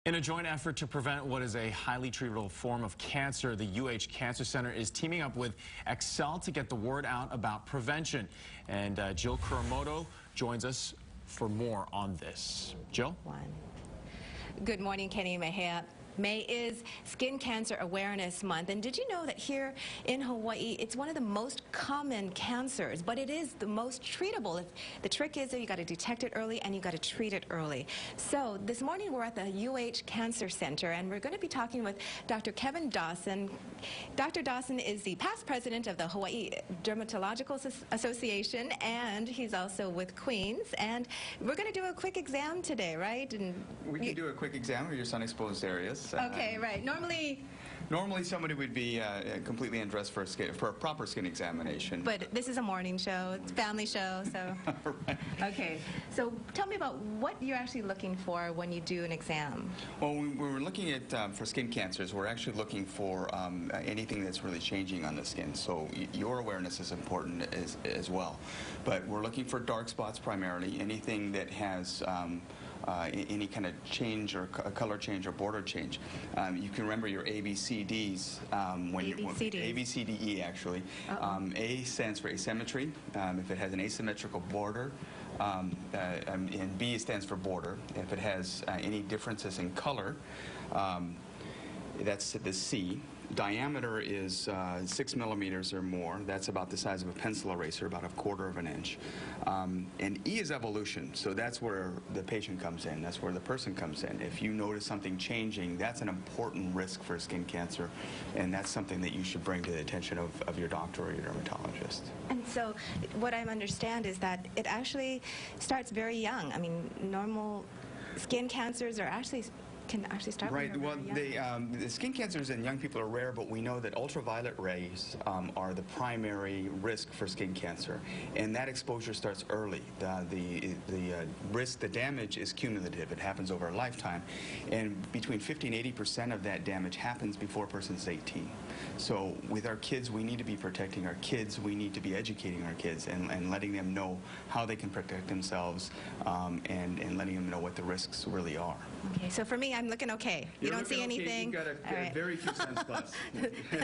In a joint effort to prevent what is a highly treatable form of cancer, the UH Cancer Center is teaming up with Excel to get the word out about prevention. And Jill Kuramoto joins us for more on this. Jill? Good morning, Kenny and Mahia. May is Skin Cancer Awareness Month, and did you know that here in Hawaii, it's one of the most common cancers, but it is the most treatable. The trick is that you got to detect it early and you got to treat it early. So this morning we're at the UH Cancer Center, and we're going to be talking with Dr. Kevin Dawson. Dr. Dawson is the past president of the Hawaii Dermatological Association, and he's also with Queens. And we're going to do a quick exam today, right? And we can do a quick exam of your sun-exposed areas. Okay, right. Normally somebody would be completely undressed for a proper skin examination. But this is a morning show, it's a family show, so. Right. Okay, so tell me about what you're actually looking for when you do an exam. Well, when we're looking at for skin cancers, we're actually looking for anything that's really changing on the skin. So your awareness is important as well. But we're looking for dark spots primarily, anything that has any kind of change or color change or border change. You can remember your ABCDs. ABCDE actually. A stands for asymmetry. If it has an asymmetrical border, and B stands for border. If it has any differences in color, that's the C. Diameter is 6 millimeters or more. That's about the size of a pencil eraser, about 1/4 of an inch. And E is evolution, so that's where the patient comes in. That's where the person comes in. If you notice something changing, that's an important risk for skin cancer, and that's something that you should bring to the attention of your doctor or your dermatologist. And so what I understand is that it actually starts very young. I mean, normal skin cancers are can actually start right. Well, the skin cancers in young people are rare, but we know that ultraviolet rays are the primary risk for skin cancer, and that exposure starts early. The risk, the damage is cumulative. It happens over a lifetime, and between 50 and 80% of that damage happens before a person's 18. So with our kids, we need to be protecting our kids. We need to be educating our kids and letting them know how they can protect themselves, and letting them know what the risks really are. Okay, so for me, I'm looking okay. You don't see anything? You've got a very few sunspots.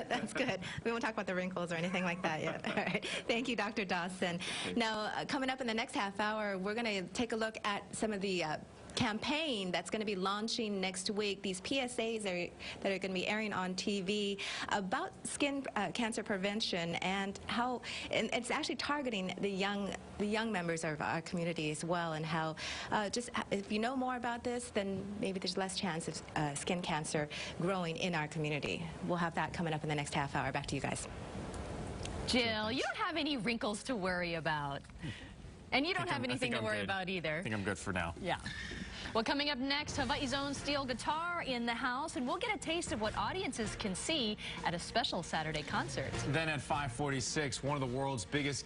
That's good. We won't talk about the wrinkles or anything like that yet. All right. Thank you, Dr. Dawson. Now, coming up in the next half hour, we're going to take a look at some of the campaign that's going to be launching next week, these PSAs that are going to be airing on TV about skin cancer prevention, and how it's actually targeting the young members of our community as well, and how just if you know more about this, then maybe there's less chance of skin cancer growing in our community. We'll have that coming up in the next half hour. Back to you guys. Jill, you don't have any wrinkles to worry about. And you don't have anything to worry about either. I think I'm good for now. Yeah. Well, coming up next, Hawaii's own steel guitar in the house, and we'll get a taste of what audiences can see at a special Saturday concert. Then at 5:46, one of the world's biggest